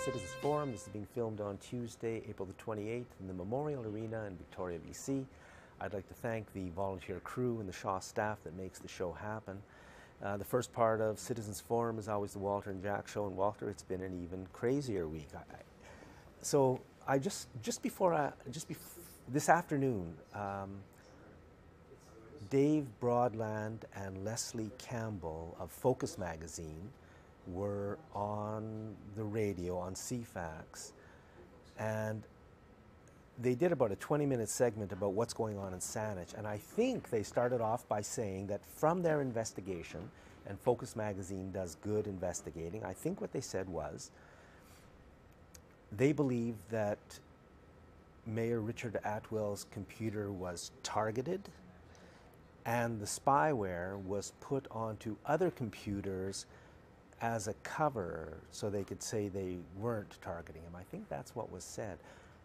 Citizens Forum. This is being filmed on Tuesday, April the 28th in the Memorial Arena in Victoria, BC. I'd like to thank the volunteer crew and the Shaw staff that makes the show happen. The first part of Citizens Forum is always the Walter and Jack show, and Walter, it's been an even crazier week. So just before this afternoon, Dave Broadland and Leslie Campbell of Focus magazine were on the radio on CFAX, and they did about a 20-minute segment about what's going on in Saanich, and I think they started off by saying that from their investigation, and Focus magazine does good investigating, I think what they said was they believe that Mayor Richard Atwell's computer was targeted and the spyware was put onto other computers as a cover so they could say they weren't targeting him. I think that's what was said.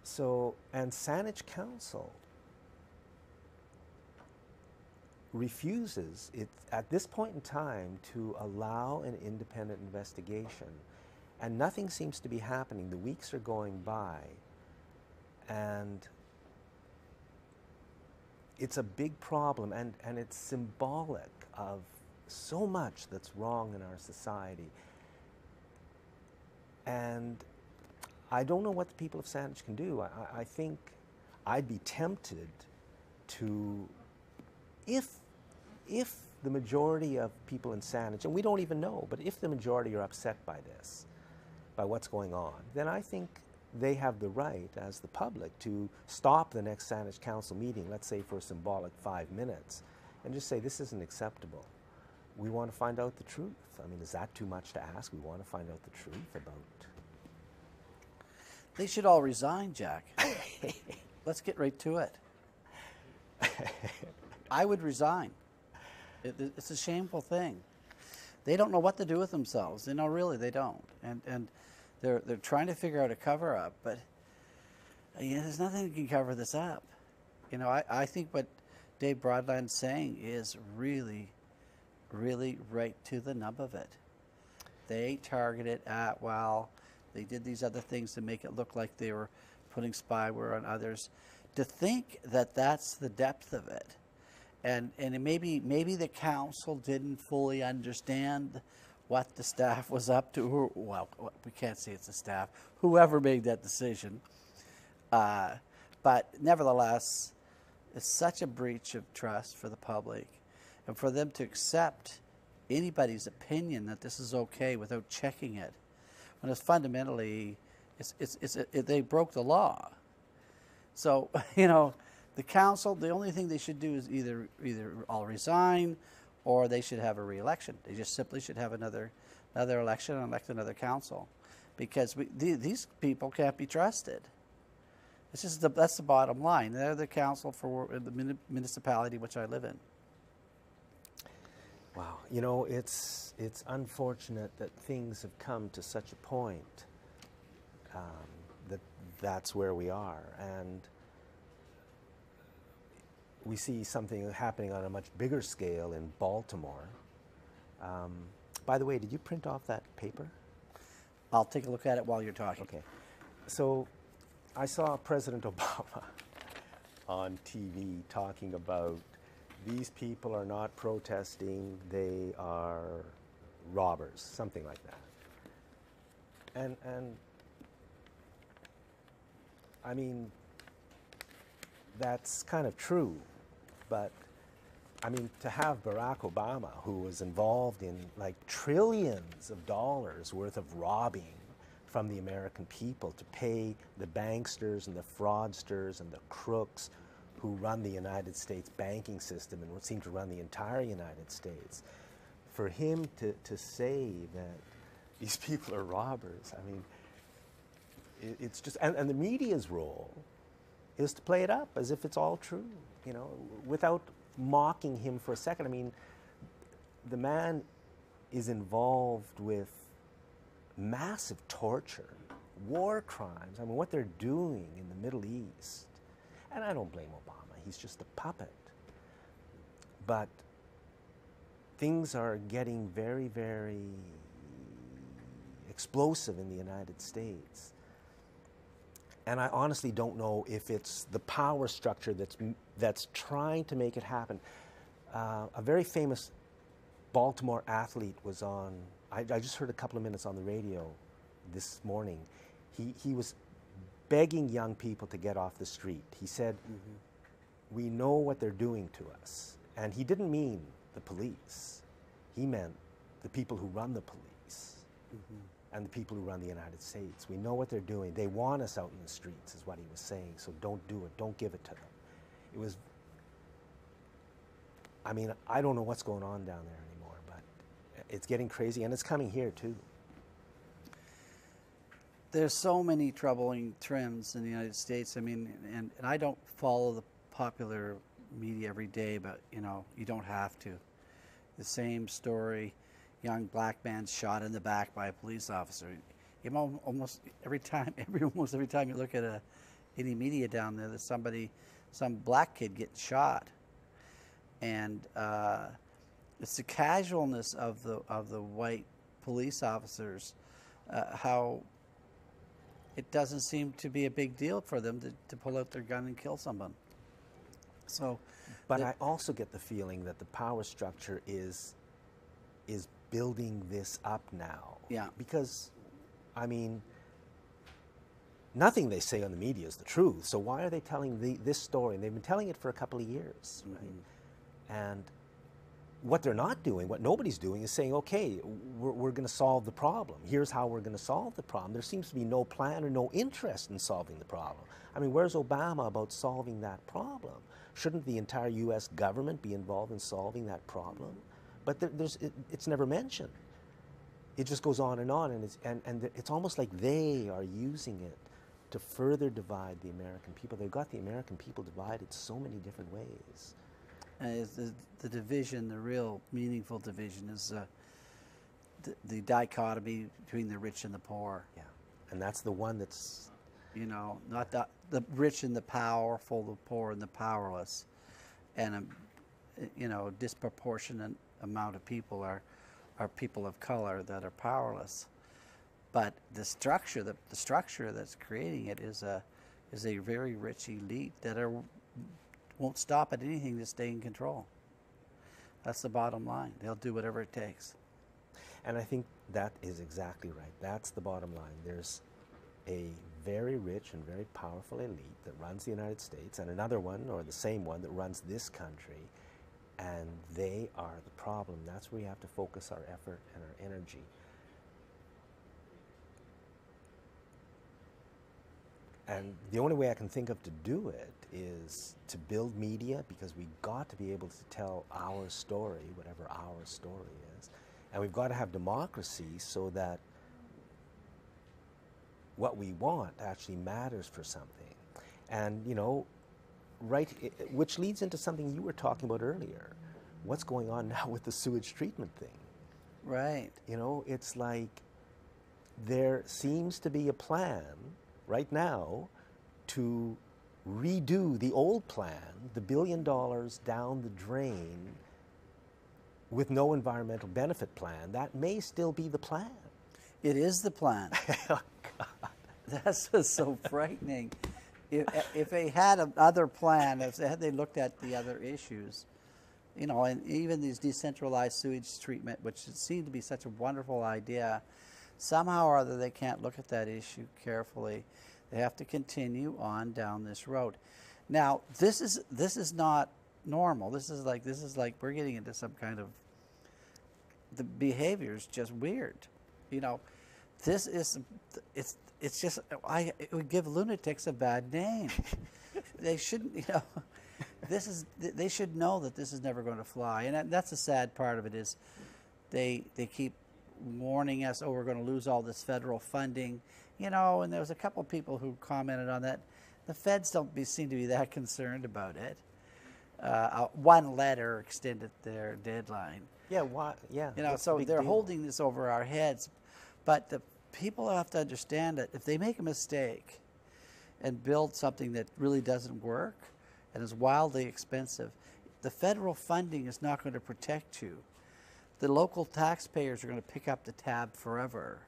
So, and Saanich Council refuses, at this point in time, to allow an independent investigation. And nothing seems to be happening. The weeks are going by, and it's a big problem, and it's symbolic of so much that's wrong in our society. And I don't know what the people of Saanich can do. I think I'd be tempted to, if the majority of people in Saanich, and we don't even know, but if the majority are upset by this, by what's going on, then I think they have the right, as the public, to stop the next Saanich Council meeting, let's say for a symbolic 5 minutes, and just say, this isn't acceptable. We want to find out the truth. I mean, is that too much to ask? We want to find out the truth about... They should all resign, Jack. Let's get right to it. I would resign. It's a shameful thing. They don't know what to do with themselves. You know, really, they don't. And they're trying to figure out a cover-up, but there's nothing that can cover this up. You know, I think what Dave Broadland's saying is really, really right to the nub of it. They targeted Atwell. They did these other things to make it look like they were putting spyware on others. To think that that's the depth of it, and maybe the council didn't fully understand what the staff was up to. Well, we can't say it's the staff. Whoever made that decision, but nevertheless, it's such a breach of trust for the public, and for them to accept anybody's opinion that this is okay without checking it. And it's fundamentally, they broke the law. So, you know, the council, the only thing they should do is either all resign, or they should have a re-election. They just simply should have another election and elect another council, because these people can't be trusted. It's just that's the bottom line. They're the council for the municipality which I live in. Wow, you know, it's unfortunate that things have come to such a point that's where we are, and we see something happening on a much bigger scale in Baltimore. By the way, did you print off that paper? I'll take a look at it while you're talking. Okay, so I saw President Obama on TV talking about these people are not protesting, they are robbers, something like that. And I mean, that's kind of true, but I mean, to have Barack Obama, who was involved in like trillions of dollars worth of robbing from the American people to pay the banksters and the fraudsters and the crooks who run the United States banking system and would seem to run the entire United States, for him to say that these people are robbers, I mean, it's just, and the media's role is to play it up as if it's all true, you know, without mocking him for a second. I mean, the man is involved with massive torture, war crimes. I mean, what they're doing in the Middle East. And I don't blame Obama, he's just a puppet. But things are getting very, very explosive in the United States. And I honestly don't know if it's the power structure that's trying to make it happen. A very famous Baltimore athlete was on, I just heard a couple of minutes on the radio this morning. He was begging young people to get off the street. He said, we know what they're doing to us. And he didn't mean the police. He meant the people who run the police and the people who run the United States. We know what they're doing. They want us out in the streets, is what he was saying. So don't do it. Don't give it to them. It was, I mean, I don't know what's going on down there anymore, but it's getting crazy, and it's coming here too. There's so many troubling trends in the United States. I mean, and I don't follow the popular media every day, but you know, you don't have to. The same story, young black man shot in the back by a police officer. You know, almost every time you look at any media down there, there's some black kid getting shot, and it's the casualness of the white police officers, how it doesn't seem to be a big deal for them to pull out their gun and kill someone. So, but I also get the feeling that the power structure is building this up now. Yeah. Because, I mean, nothing they say on the media is the truth. So why are they telling this story? And they've been telling it for a couple of years, right? And what they're not doing, what nobody's doing, is saying, okay, we're going to solve the problem. Here's how we're going to solve the problem. There seems to be no plan or no interest in solving the problem. I mean, where's Obama about solving that problem? Shouldn't the entire U.S. government be involved in solving that problem? But it's never mentioned. It just goes on, and it's almost like they are using it to further divide the American people. They've got the American people divided so many different ways. The division, the real meaningful division, is the dichotomy between the rich and the poor. Yeah, and that's the one that's, you know, not the rich and the powerful, the poor and the powerless, and you know, disproportionate amount of people are people of color that are powerless. But the structure that's creating it is a very rich elite that won't stop at anything to stay in control. That's the bottom line. They'll do whatever it takes. And I think that is exactly right. That's the bottom line. There's a very rich and very powerful elite that runs the United States, and another one, or the same one, that runs this country, and they are the problem. That's where we have to focus our effort and our energy. And the only way I can think of to do it is to build media, because we've got to be able to tell our story, whatever our story is. And we've got to have democracy so that what we want actually matters for something. And, you know, which leads into something you were talking about earlier. What's going on now with the sewage treatment thing? Right. You know, it's like there seems to be a plan right now to redo the old plan, the $1 billion down the drain with no environmental benefit plan. That may still be the plan. It is the plan. Oh, God. That's what's so frightening. If they had another plan, if they looked at the other issues, you know, and even these decentralized sewage treatment, which seemed to be such a wonderful idea, somehow or other they can't look at that issue carefully. They have to continue on down this road. Now, this is not normal. This is like we're getting into some kind of, the behavior is just weird. You know, this is it's just, it would give lunatics a bad name. They shouldn't, you know. They should know that this is never going to fly, and that's the sad part of it, is they keep warning us, oh, we're going to lose all this federal funding, you know. And there was a couple of people who commented on that. The feds don't seem to be that concerned about it. One letter extended their deadline. Yeah, why? Yeah, you know, so they're holding this over our heads, but the people have to understand that if they make a mistake and build something that really doesn't work and is wildly expensive, the federal funding is not going to protect you. The local taxpayers are going to pick up the tab forever.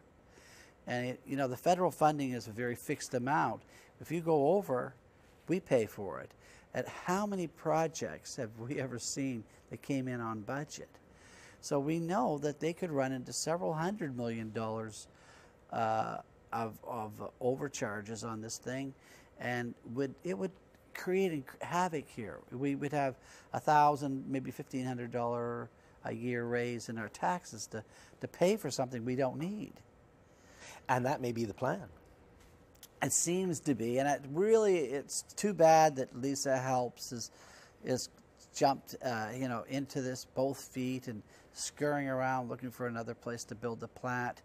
And the federal funding is a very fixed amount. If you go over, we pay for it. And how many projects have we ever seen that came in on budget? So we know that they could run into several $100 million of overcharges on this thing, and it would create havoc here. We would have $1,000, maybe $1,500 a year raise in our taxes to pay for something we don't need. And that may be the plan. It seems to be, and it's too bad that Lisa Helps is jumped into this both feet and scurrying around looking for another place to build the plant.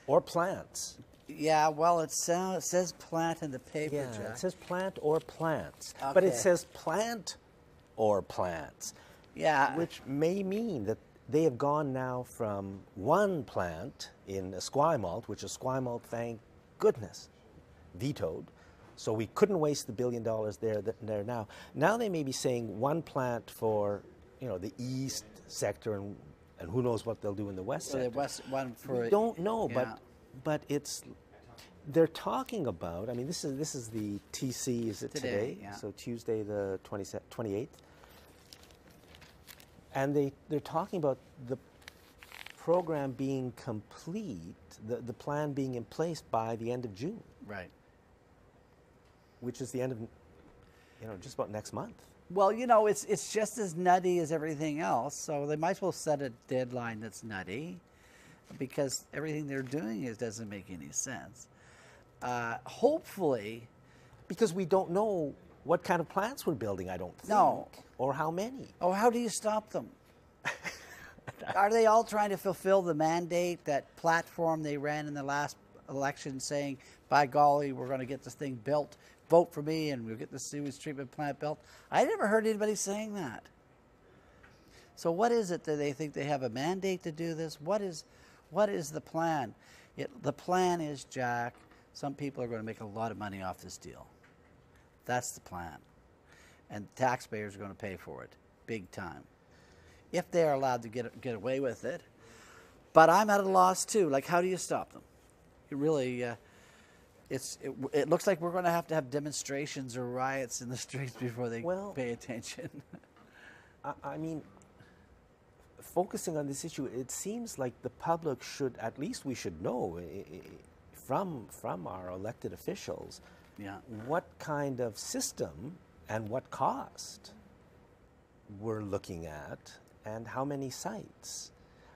Or plants. Yeah, well, it says plant in the paper, Yeah, Jack. it says plant or plants. Okay. But it says plant or plants. Yeah. Which may mean that they have gone now from one plant in Esquimalt, which Esquimalt, thank goodness, vetoed. So we couldn't waste the $1 billion there now. Now they may be saying one plant for the east sector, and who knows what they'll do in the west sector. The west one for We don't know, yeah. but they're talking about. I mean, this is the TC. Is it today? Yeah. So Tuesday the 28th. And they're talking about the program being complete, the plan being in place by the end of June. Right. Which is the end of, just about next month. Well, it's just as nutty as everything else, so they might as well set a deadline that's nutty, because everything they're doing doesn't make any sense. Hopefully, because we don't know what kind of plants we're building, I don't think. No. Or how many. Oh, how do you stop them? Are they all trying to fulfill the mandate, that platform they ran in the last election saying, by golly, we're going to get this thing built, vote for me, and we'll get the sewage treatment plant built? I never heard anybody saying that. So what is it that they think they have a mandate to do this? What is the plan? The plan is, Jack, some people are going to make a lot of money off this deal. That's the plan. And taxpayers are going to pay for it, big time, if they're allowed to get away with it. But I'm at a loss too. Like, how do you stop them? It really, it looks like we're going to have demonstrations or riots in the streets before they pay attention. I mean, focusing on this issue, it seems like the public should, at least we should know from our elected officials, what kind of system and what cost we're looking at, and how many sites.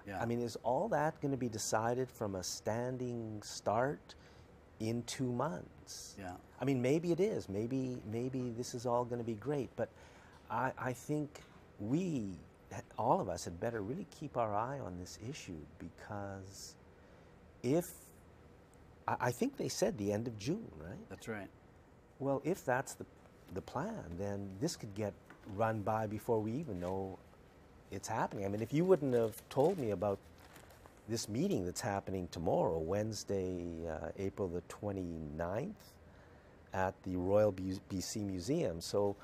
Yeah. I mean, is all that going to be decided from a standing start in 2 months? Yeah. I mean, maybe it is. Maybe this is all going to be great. But I think all of us had better really keep our eye on this issue, because I think they said the end of June, right? That's right. Well, if that's the plan, then this could get run by before we even know it's happening. I mean, if you wouldn't have told me about this meeting that's happening tomorrow, Wednesday, April the 29th, at the Royal BC Museum, so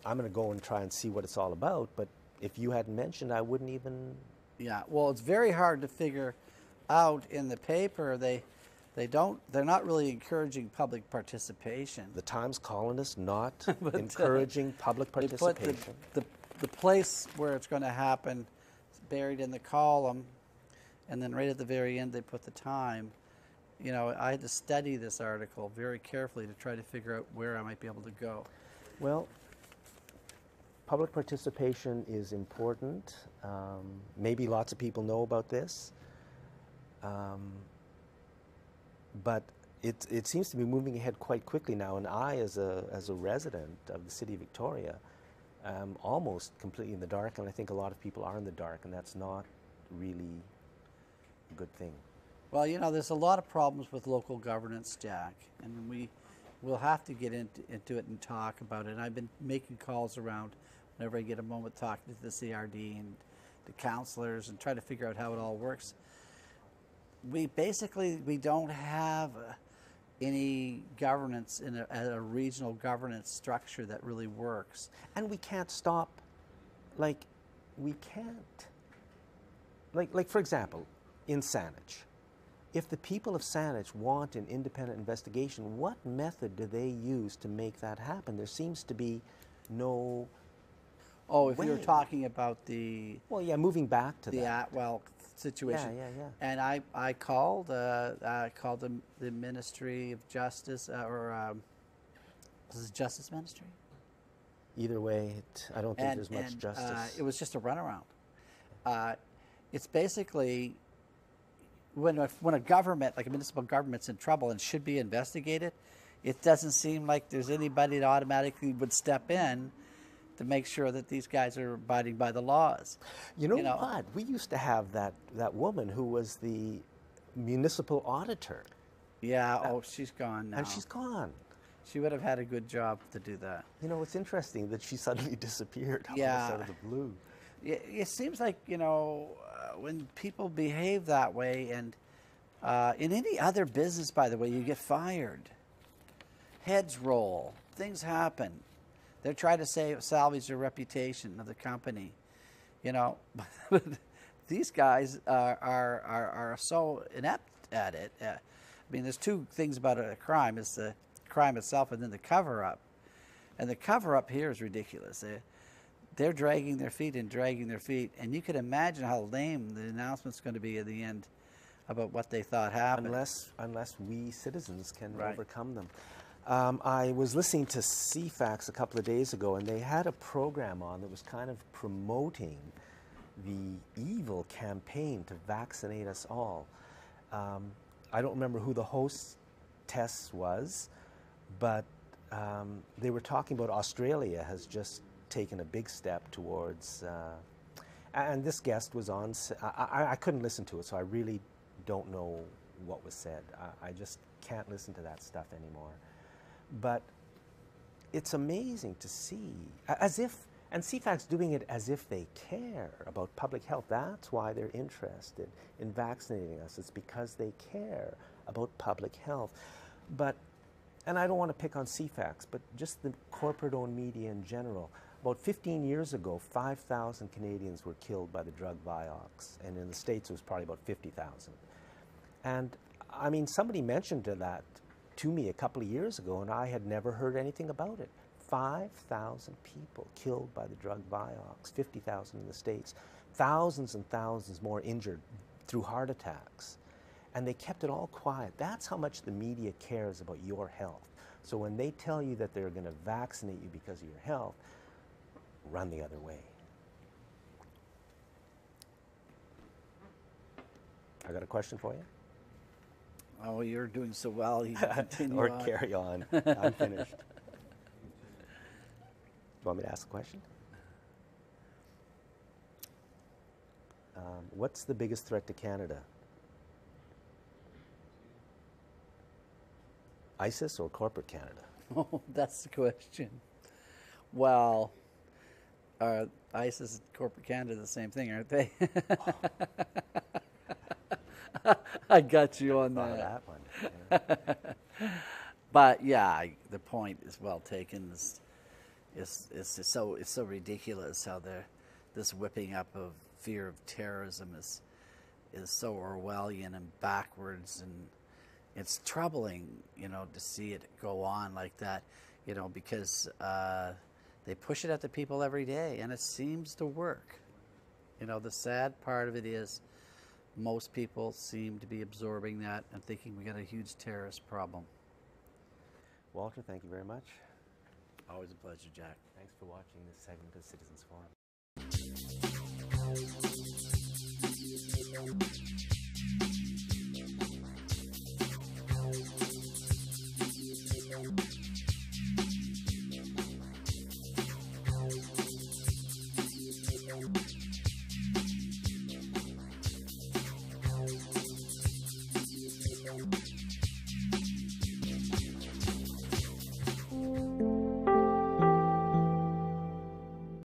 I'm going to go and try and see what it's all about, but if you hadn't mentioned, I wouldn't even... Yeah, well, it's very hard to figure out in the paper. They're not really encouraging public participation. The Times columnist not encouraging public participation. They put the place where it's going to happen buried in the column, and then right at the very end they put the time. I had to study this article very carefully to try to figure out where I might be able to go. Well, public participation is important. Maybe lots of people know about this. But it seems to be moving ahead quite quickly now, and I, as a resident of the city of Victoria, am almost completely in the dark, and I think a lot of people are in the dark, and that's not really a good thing. Well, there's a lot of problems with local governance, Jack, and we'll have to get into it and talk about it. And I've been making calls around whenever I get a moment, talking to the CRD and the councillors and try to figure out how it all works. We don't have any governance in a regional governance structure that really works. And we can't stop, like for example, in Saanich, if the people of Saanich want an independent investigation, what method do they use to make that happen? There seems to be no Oh, if way. you're talking about the Well, yeah, moving back to the that. Atwell situation. Yeah. And I called the Ministry of Justice was it Justice Ministry? Either way, I don't think there's much justice. It was just a runaround. It's basically when a government, like a municipal government's in trouble and should be investigated, it doesn't seem like there's anybody that automatically would step in to make sure that these guys are abiding by the laws. You know what? We used to have that woman who was the municipal auditor. Yeah, she's gone now. And she's gone. She would have had a good job to do that. You know, it's interesting that she suddenly disappeared all of a sudden out of the blue. It seems like, when people behave that way, and in any other business, by the way, you get fired. Heads roll. Things happen. They're trying to salvage the reputation of the company. But these guys are so inept at it. I mean, there's two things about a crime. It's the crime itself and then the cover-up. And the cover-up here is ridiculous. They're dragging their feet, and you can imagine how lame the announcement's going to be at the end about what they thought happened. Unless we citizens can overcome them. I was listening to CFAX a couple of days ago, and they had a program on that was kind of promoting the evil campaign to vaccinate us all. I don't remember who the hostess was, but they were talking about Australia has just taken a big step towards, and this guest was on, I couldn't listen to it, so I really don't know what was said. I just can't listen to that stuff anymore. But it's amazing to see, and CFAC's doing it as if they care about public health. That's why they're interested in vaccinating us. It's because they care about public health. And I don't want to pick on CFAX, but just the corporate-owned media in general. About 15 years ago, 5,000 Canadians were killed by the drug Vioxx, and in the States it was probably about 50,000. And I mean, somebody mentioned that to me a couple of years ago, and I had never heard anything about it. 5,000 people killed by the drug Vioxx, 50,000 in the States, thousands and thousands more injured through heart attacks. And they kept it all quiet. That's how much the media cares about your health. So when they tell you that they're going to vaccinate you because of your health, run the other way. I got a question for you. Oh, you're doing so well. You can continue or on. Carry on. I'm finished. Do you want me to ask a question? What's the biggest threat to Canada? ISIS or corporate Canada? Oh, that's the question. Well, ISIS and corporate Canada are the same thing, aren't they? I got you on that. That one. Yeah. But yeah, the point is well taken. It's so ridiculous how this whipping up of fear of terrorism is so Orwellian and backwards, and it's troubling, to see it go on like that, because they push it at the people every day, and it seems to work. The sad part of it is most people seem to be absorbing that and thinking we got a huge terrorist problem. Walter, thank you very much. Always a pleasure, Jack. Thanks for watching this segment of Citizens Forum.